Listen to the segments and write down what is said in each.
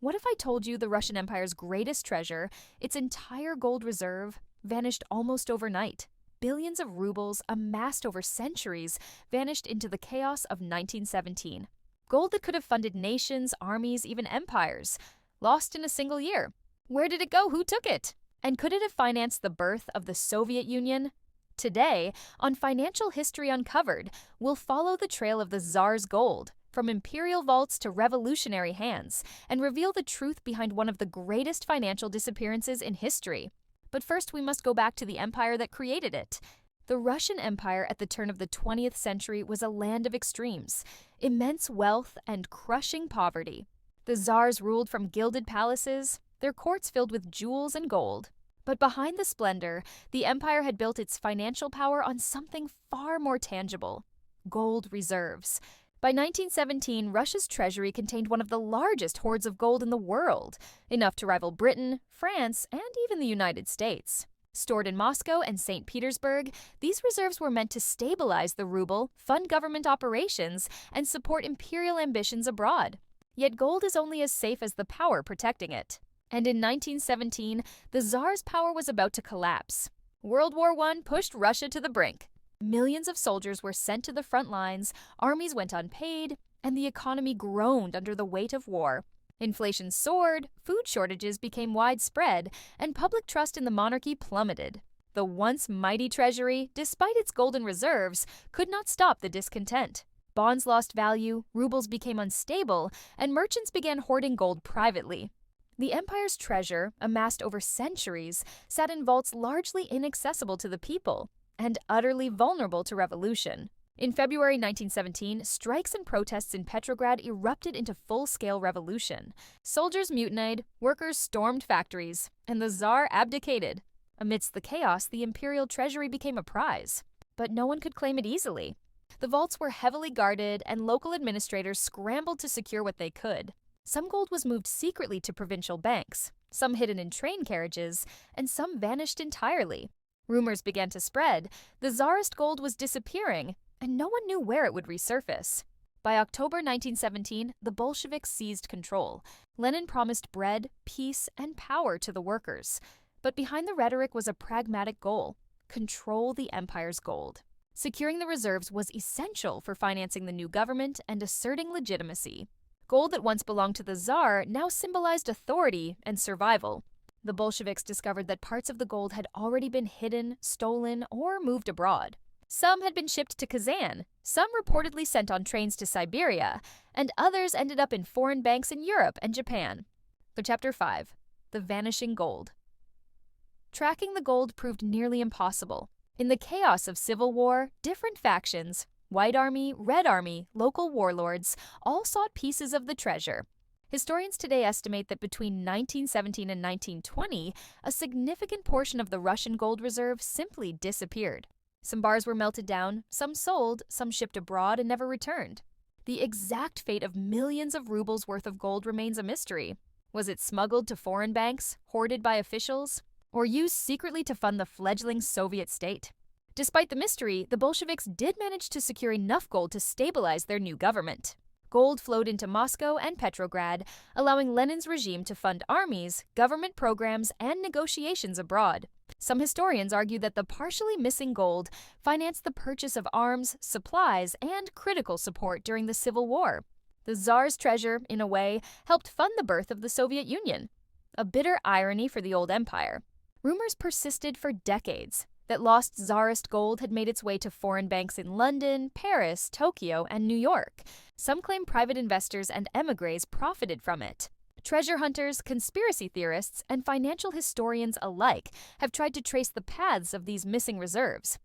What if I told you the Russian Empire's greatest treasure, its entire gold reserve, vanished almost overnight? Billions of rubles, amassed over centuries, vanished into the chaos of 1917. Gold that could have funded nations, armies, even empires, lost in a single year. Where did it go? Who took it? And could it have financed the birth of the Soviet Union? Today, on Financial History Uncovered, we'll follow the trail of the Tsar's gold, from imperial vaults to revolutionary hands, and reveal the truth behind one of the greatest financial disappearances in history. But first, we must go back to the empire that created it. The Russian Empire at the turn of the 20th century was a land of extremes, immense wealth and crushing poverty. The Tsars ruled from gilded palaces, their courts filled with jewels and gold. But behind the splendor, the empire had built its financial power on something far more tangible: gold reserves. By 1917, Russia's treasury contained one of the largest hoards of gold in the world, enough to rival Britain, France, and even the United States. Stored in Moscow and St. Petersburg, these reserves were meant to stabilize the ruble, fund government operations, and support imperial ambitions abroad. Yet gold is only as safe as the power protecting it. And in 1917, the Tsar's power was about to collapse. World War I pushed Russia to the brink. Millions of soldiers were sent to the front lines, armies went unpaid, and the economy groaned under the weight of war. Inflation soared, food shortages became widespread, and public trust in the monarchy plummeted. The once mighty treasury, despite its golden reserves, could not stop the discontent. Bonds lost value, rubles became unstable, and merchants began hoarding gold privately. The empire's treasure, amassed over centuries, sat in vaults largely inaccessible to the people and utterly vulnerable to revolution. In February 1917, strikes and protests in Petrograd erupted into full-scale revolution. Soldiers mutinied, workers stormed factories, and the Tsar abdicated. Amidst the chaos, the imperial treasury became a prize. But no one could claim it easily. The vaults were heavily guarded, and local administrators scrambled to secure what they could. Some gold was moved secretly to provincial banks, some hidden in train carriages, and some vanished entirely. Rumors began to spread. The Tsarist gold was disappearing, and no one knew where it would resurface. By October 1917, the Bolsheviks seized control. Lenin promised bread, peace, and power to the workers. But behind the rhetoric was a pragmatic goal: control the empire's gold. Securing the reserves was essential for financing the new government and asserting legitimacy. Gold that once belonged to the Tsar now symbolized authority and survival. The Bolsheviks discovered that parts of the gold had already been hidden, stolen, or moved abroad. Some had been shipped to Kazan, some reportedly sent on trains to Siberia, and others ended up in foreign banks in Europe and Japan. So Chapter 5. The Vanishing Gold. Tracking the gold proved nearly impossible. In the chaos of civil war, different factions, White Army, Red Army, local warlords, all sought pieces of the treasure. Historians today estimate that between 1917 and 1920, a significant portion of the Russian gold reserve simply disappeared. Some bars were melted down, some sold, some shipped abroad and never returned. The exact fate of millions of rubles worth of gold remains a mystery. Was it smuggled to foreign banks, hoarded by officials, or used secretly to fund the fledgling Soviet state? Despite the mystery, the Bolsheviks did manage to secure enough gold to stabilize their new government. Gold flowed into Moscow and Petrograd, allowing Lenin's regime to fund armies, government programs, and negotiations abroad. Some historians argue that the partially missing gold financed the purchase of arms, supplies, and critical support during the Civil War. The Tsar's treasure, in a way, helped fund the birth of the Soviet Union. A bitter irony for the old empire. Rumors persisted for decades that lost Tsarist gold had made its way to foreign banks in London, Paris, Tokyo, and New York. Some claim private investors and émigrés profited from it. Treasure hunters, conspiracy theorists, and financial historians alike have tried to trace the paths of these missing reserves.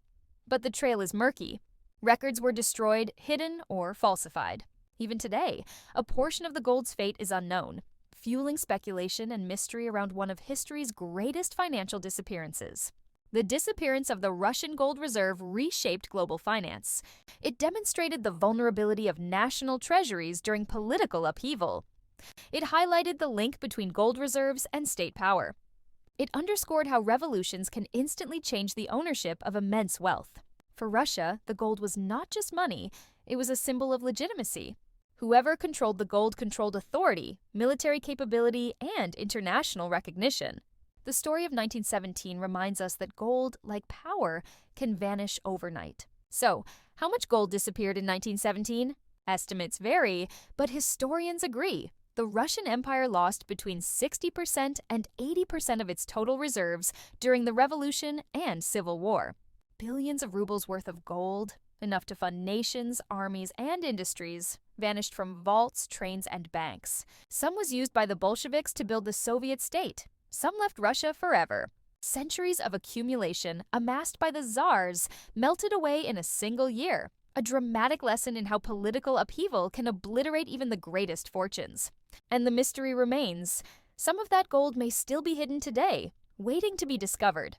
But the trail is murky. Records were destroyed, hidden, or falsified. Even today, a portion of the gold's fate is unknown, fueling speculation and mystery around one of history's greatest financial disappearances. The disappearance of the Russian gold reserve reshaped global finance. It demonstrated the vulnerability of national treasuries during political upheaval. It highlighted the link between gold reserves and state power. It underscored how revolutions can instantly change the ownership of immense wealth. For Russia, the gold was not just money, it was a symbol of legitimacy. Whoever controlled the gold controlled authority, military capability, and international recognition. The story of 1917 reminds us that gold, like power, can vanish overnight. So, how much gold disappeared in 1917? Estimates vary, but historians agree. The Russian Empire lost between 60% and 80% of its total reserves during the Revolution and Civil War. Billions of rubles worth of gold, enough to fund nations, armies, and industries, vanished from vaults, trains, and banks. Some was used by the Bolsheviks to build the Soviet state. Some left Russia forever. Centuries of accumulation, amassed by the Tsars, melted away in a single year. A dramatic lesson in how political upheaval can obliterate even the greatest fortunes. And the mystery remains. Some of that gold may still be hidden today, waiting to be discovered.